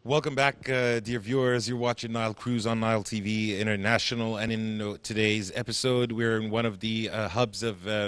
Welcome back, dear viewers. You're watching Nile Cruise on Nile TV International, and in today's episode, we're in one of the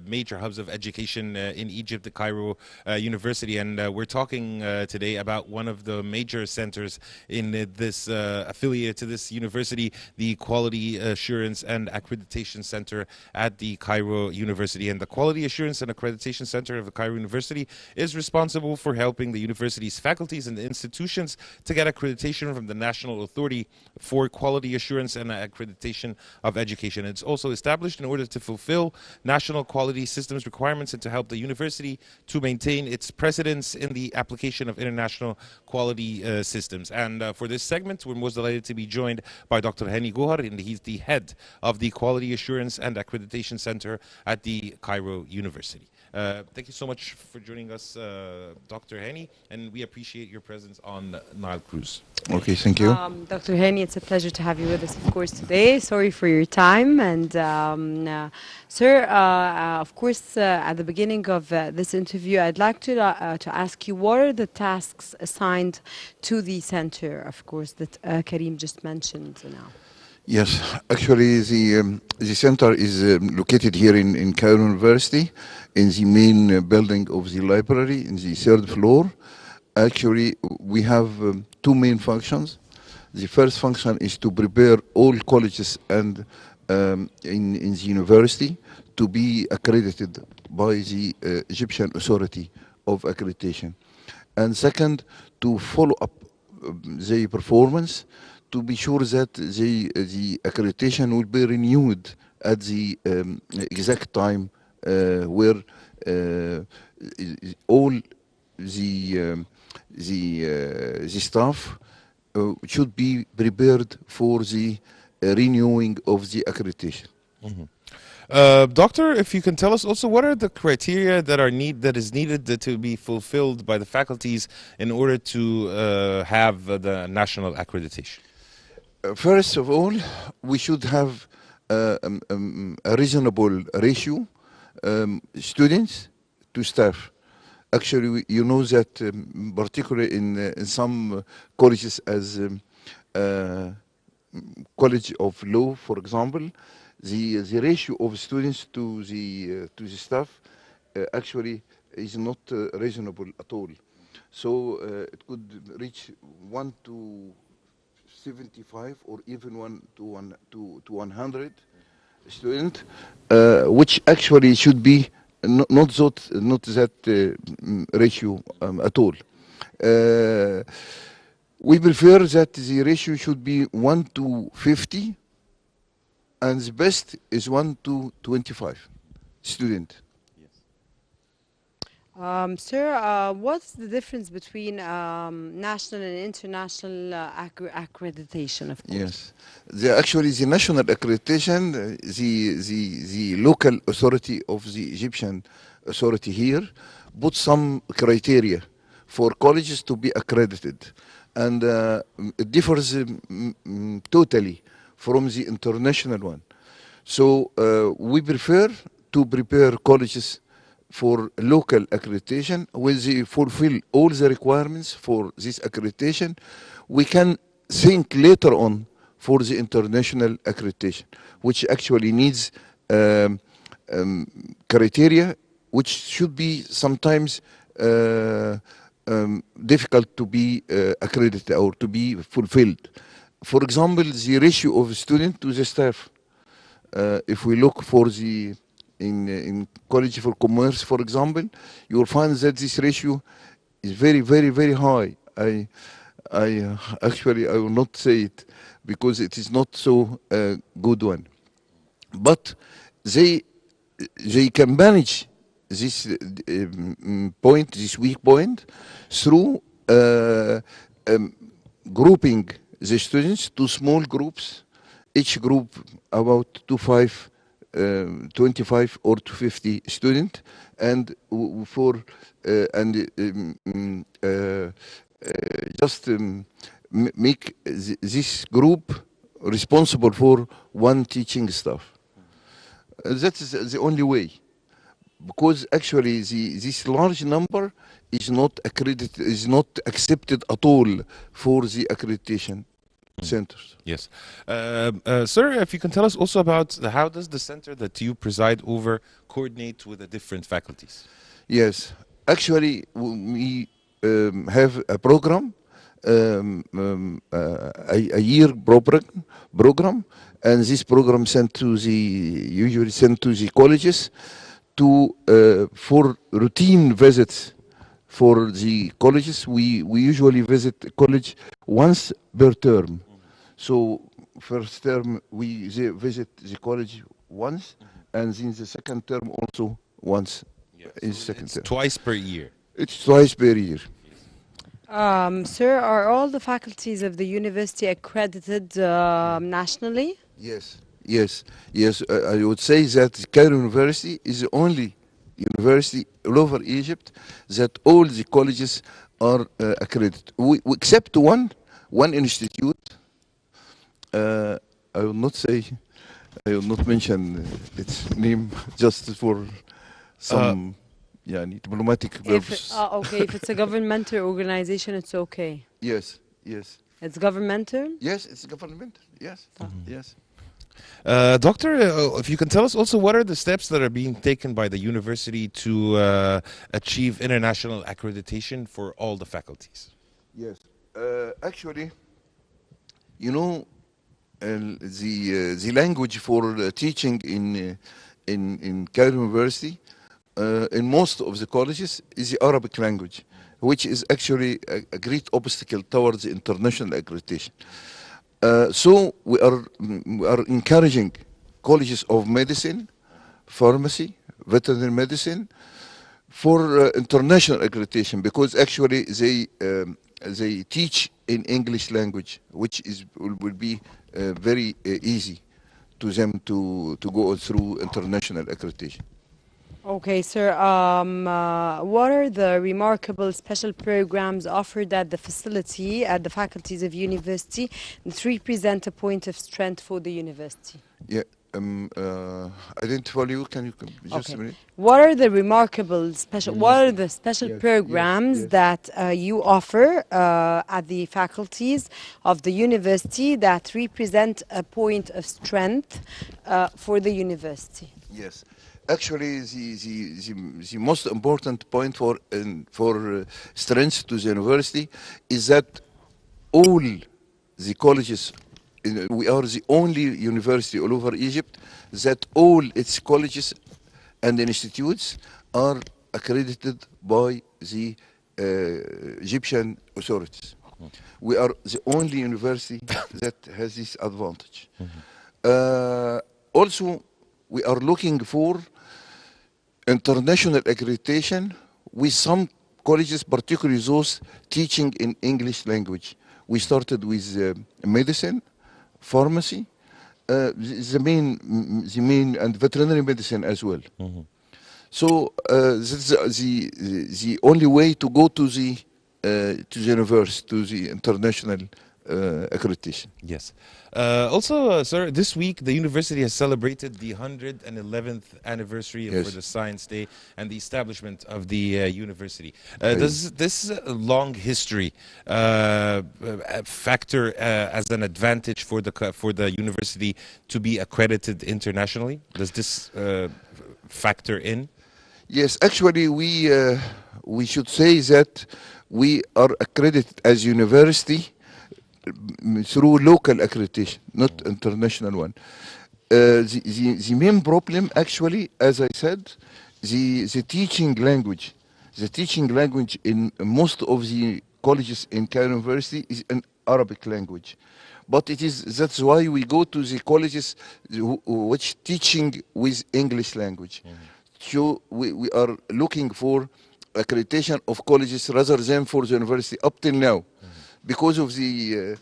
major hubs of education in Egypt, the Cairo University, and we're talking today about one of the major centers in this affiliate to this university, the Quality Assurance and Accreditation Center at the Cairo University. And the Quality Assurance and Accreditation Center of the Cairo University is responsible for helping the university's faculties and institutions to get accreditation from the National Authority for Quality Assurance and Accreditation of Education. It's also established in order to fulfill national quality systems requirements and to help the university to maintain its precedence in the application of international quality systems. And for this segment, we're most delighted to be joined by Dr. Hany Gohar, and he's the head of the Quality Assurance and Accreditation Center at the Cairo University. Thank you so much for joining us, Dr. Hany, and we appreciate your presence on Nile Cruise. Okay, thank you. Dr. Hany, it's a pleasure to have you with us, of course, today. Sorry for your time. And, sir, of course, at the beginning of this interview, I'd like to ask you, what are the tasks assigned to the center, of course, that Karim just mentioned now? Yes, actually, the center is located here in Cairo University, in the main building of the library, in the third floor. Actually, we have two main functions. The first function is to prepare all colleges and in the university to be accredited by the Egyptian Authority of Accreditation. And second, to follow up the performance, to be sure that the accreditation will be renewed at the exact time where all the staff should be prepared for the renewing of the accreditation. Mm-hmm. Doctor, if you can tell us also, what are the criteria that is needed to be fulfilled by the faculties in order to have the national accreditation? First of all, we should have a reasonable ratio students to staff. Actually, you know that particularly in some colleges as College of Law, for example, the ratio of students to the staff actually is not reasonable at all. So it could reach 1 to 75 or even 1 to 100 student, which actually should be not that ratio at all. We prefer that the ratio should be 1 to 50, and the best is 1 to 25 student. Sir, what's the difference between national and international accreditation, of course? Yes, actually the national accreditation, the local authority of the Egyptian authority here put some criteria for colleges to be accredited, and it differs totally from the international one. So we prefer to prepare colleges for local accreditation. When they fulfill all the requirements for this accreditation, we can think later on for the international accreditation, which actually needs criteria which should be sometimes difficult to be accredited or to be fulfilled. For example, the ratio of student to the staff. If we look for the in College for Commerce, for example, you will find that this ratio is very, very, very high. I actually I will not say it because it is not so good one. But they can manage this point, this weak point, through grouping the students to small groups, each group about 25 or to 50 students, and just make this group responsible for one teaching staff. That is the only way. because actually this large number is not accredited, is not accepted at all for the accreditation centers. Yes. Sir, if you can tell us also about how does the center that you preside over coordinate with the different faculties? Yes, actually we have a program, a year program, and this program usually sent to the colleges to for routine visits for the colleges. We usually visit the college once per term. So first term visit the college once, and in the second term also once. Yeah, In so second it's term. twice per year. It's twice per year. Sir, are all the faculties of the university accredited nationally? Yes, yes, yes. I would say that Cairo University is the only university all over Egypt that all the colleges are accredited. Except one institute. I will not say, I will not mention its name just for some diplomatic purposes. Okay, if it's a governmental organization, it's okay. Yes, yes. It's governmental? Yes, it's government. Yes, yes. Doctor, if you can tell us also what are the steps that are being taken by the university to achieve international accreditation for all the faculties? Yes. Actually, you know, the language for teaching in Cairo University in most of the colleges is the Arabic language, which is actually a great obstacle towards international accreditation. So we are encouraging colleges of medicine, pharmacy, veterinary medicine for international accreditation, because actually they teach in English language, which will be very easy to them to go through international accreditation. Okay, sir. What are the remarkable special programs offered at the facility, at the faculties of university, that represent a point of strength for the university? Yeah, I didn't follow you. Can you just a minute? What are the remarkable special? What are the special Yes, programs yes. that you offer at the faculties of the university that represent a point of strength for the university? Yes. Actually, the most important point for strength to the university is that all the colleges, we are the only university all over Egypt that all its colleges and institutes are accredited by the Egyptian authorities. We are the only university that has this advantage. Also, we are looking for international accreditation with some colleges, particularly those teaching in English language. We started with medicine, pharmacy, the main and veterinary medicine as well. So that's the only way to go to the university, to the international accreditation. Yes. Also, sir, this week the university has celebrated the 111th anniversary Yes. for the Science Day and the establishment of the university. Does this long history factor as an advantage for the university to be accredited internationally? Does this factor in? Yes, actually, we should say that we are accredited as university through local accreditation, not international one. The main problem, actually, as I said, the teaching language. The teaching language in most of the colleges in Cairo University is an Arabic language. But that's why we go to the colleges which teaching with English language. So we are looking for accreditation of colleges rather than for the university up till now, because of the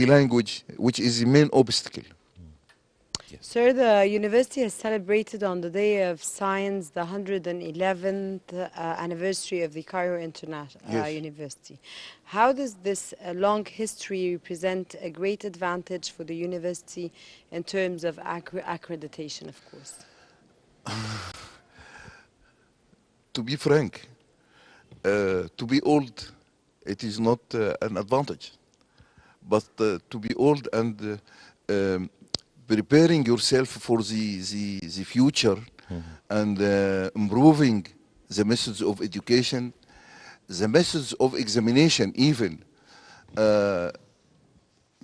language, which is the main obstacle. Yes. Sir, the university has celebrated on the Day of Science the 111th anniversary of the Cairo International Yes. University. How does this long history represent a great advantage for the university in terms of accreditation, of course? to be frank, to be old, it is not an advantage. But to be old and preparing yourself for the future and improving the methods of education, the methods of examination even.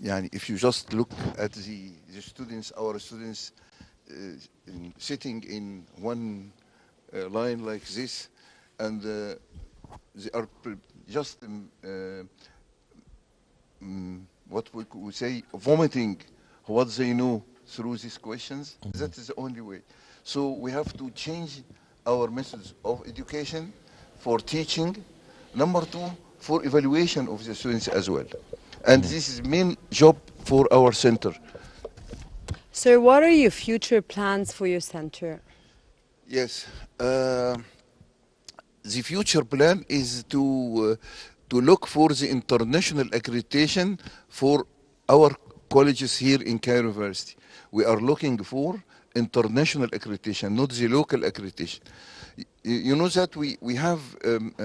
Yani if you just look at the students, our students sitting in one line like this, and they are just what we could say, vomiting what they know through these questions. That is the only way. So we have to change our methods of education for teaching. Number two, for evaluation of the students as well. And this is main job for our center. Sir, what are your future plans for your center? Yes, the future plan is to look for the international accreditation for our colleges here in Cairo University. We are looking for international accreditation, not the local accreditation. You know that we have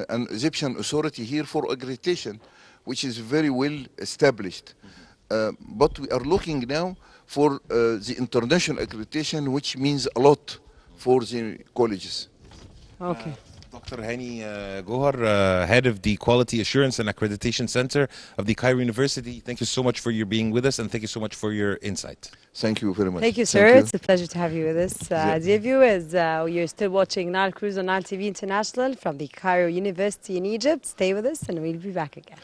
an Egyptian authority here for accreditation, which is very well established. But we are looking now for the international accreditation, which means a lot for the colleges. Okay. Dr. Hany Gohar, head of the Quality Assurance and Accreditation Center of the Cairo University. Thank you so much for your being with us, and thank you so much for your insight. Thank you very much. Thank you, sir. It's a pleasure to have you with us. Dear viewers, you're still watching Nile Cruise on Nile TV International from the Cairo University in Egypt. Stay with us, and we'll be back again.